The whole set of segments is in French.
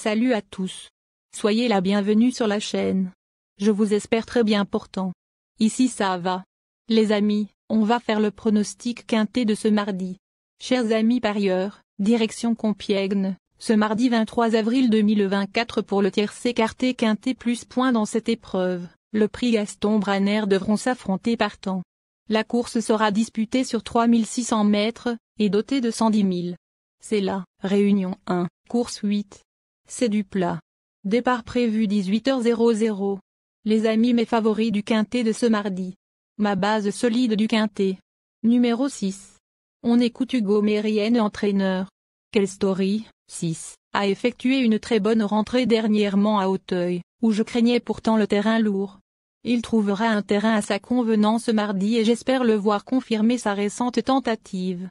Salut à tous. Soyez la bienvenue sur la chaîne. Je vous espère très bien portant. Ici ça va. Les amis, on va faire le pronostic quintet de ce mardi. Chers amis parieurs, direction Compiègne, ce mardi 23 avril 2024 pour le tiercé écarté quintet plus points dans cette épreuve. Le prix Gaston Branner devront s'affronter partant. La course sera disputée sur 3600 mètres, et dotée de 110 000. C'est la Réunion 1, course 8. C'est du plat. Départ prévu 18h00. Les amis mes favoris du quintet de ce mardi. Ma base solide du quintet. Numéro 6. On écoute Hugo Mérienne entraîneur. Quelle story, 6, a effectué une très bonne rentrée dernièrement à Auteuil, où je craignais pourtant le terrain lourd. Il trouvera un terrain à sa convenance ce mardi et j'espère le voir confirmer sa récente tentative.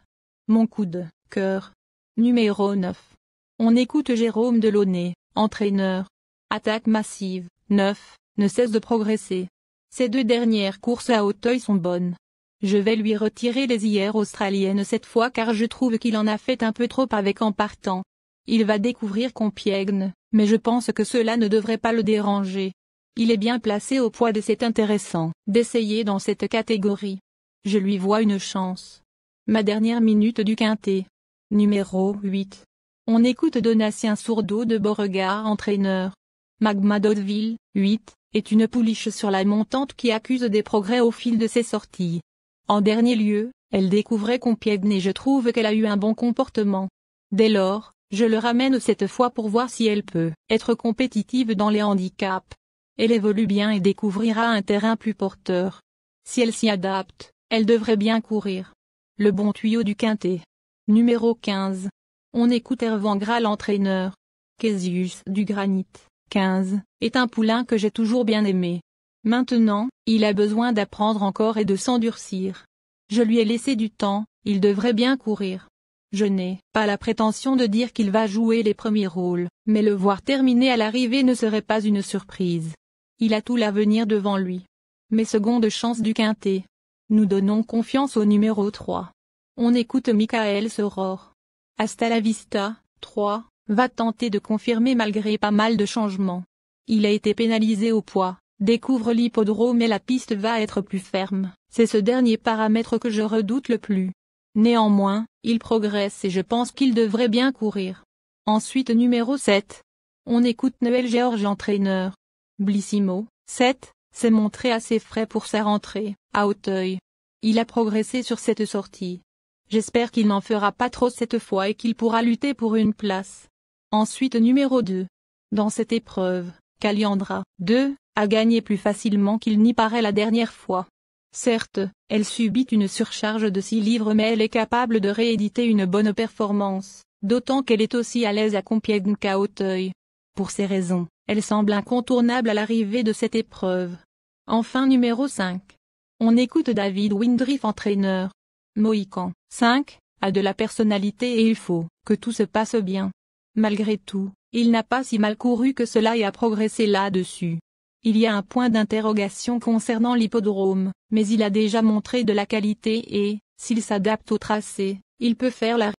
Mon coup de cœur. Numéro 9. On écoute Jérôme Delaunay, entraîneur. Attaque massive, 9, ne cesse de progresser. Ces deux dernières courses à Auteuil sont bonnes. Je vais lui retirer les hyères australiennes cette fois car je trouve qu'il en a fait un peu trop avec en partant. Il va découvrir Compiègne, mais je pense que cela ne devrait pas le déranger. Il est bien placé au poids et c'est intéressant d'essayer dans cette catégorie. Je lui vois une chance. Ma dernière minute du quintet. Numéro 8. On écoute Donatien Sourdeau de Beauregard entraîneur. Magma d'Hauteville, 8, est une pouliche sur la montante qui accuse des progrès au fil de ses sorties. En dernier lieu, elle découvrait Compiègne et je trouve qu'elle a eu un bon comportement. Dès lors, je le ramène cette fois pour voir si elle peut être compétitive dans les handicaps. Elle évolue bien et découvrira un terrain plus porteur. Si elle s'y adapte, elle devrait bien courir. Le bon tuyau du quintet. Numéro 15. On écoute Hervan Gras l'entraîneur. Késius du Granit, 15, est un poulain que j'ai toujours bien aimé. Maintenant, il a besoin d'apprendre encore et de s'endurcir. Je lui ai laissé du temps, il devrait bien courir. Je n'ai pas la prétention de dire qu'il va jouer les premiers rôles, mais le voir terminer à l'arrivée ne serait pas une surprise. Il a tout l'avenir devant lui. Mes secondes chances du quintet. Nous donnons confiance au numéro 3. On écoute Michael Soror. Hasta la vista, 3, va tenter de confirmer malgré pas mal de changements. Il a été pénalisé au poids, découvre l'hippodrome et la piste va être plus ferme. C'est ce dernier paramètre que je redoute le plus. Néanmoins, il progresse et je pense qu'il devrait bien courir. Ensuite numéro 7. On écoute Noël Georges entraîneur. Blissimo, 7, s'est montré assez frais pour sa rentrée, à Auteuil. Il a progressé sur cette sortie. J'espère qu'il n'en fera pas trop cette fois et qu'il pourra lutter pour une place. Ensuite numéro 2. Dans cette épreuve, Caliandra, 2, a gagné plus facilement qu'il n'y paraît la dernière fois. Certes, elle subit une surcharge de 6 livres mais elle est capable de rééditer une bonne performance, d'autant qu'elle est aussi à l'aise à Compiègne qu'à Auteuil. Pour ces raisons, elle semble incontournable à l'arrivée de cette épreuve. Enfin numéro 5. On écoute David Windriff entraîneur. Mohican, 5, a de la personnalité et il faut que tout se passe bien. Malgré tout, il n'a pas si mal couru que cela et a progressé là-dessus. Il y a un point d'interrogation concernant l'hippodrome, mais il a déjà montré de la qualité et, s'il s'adapte au tracé, il peut faire la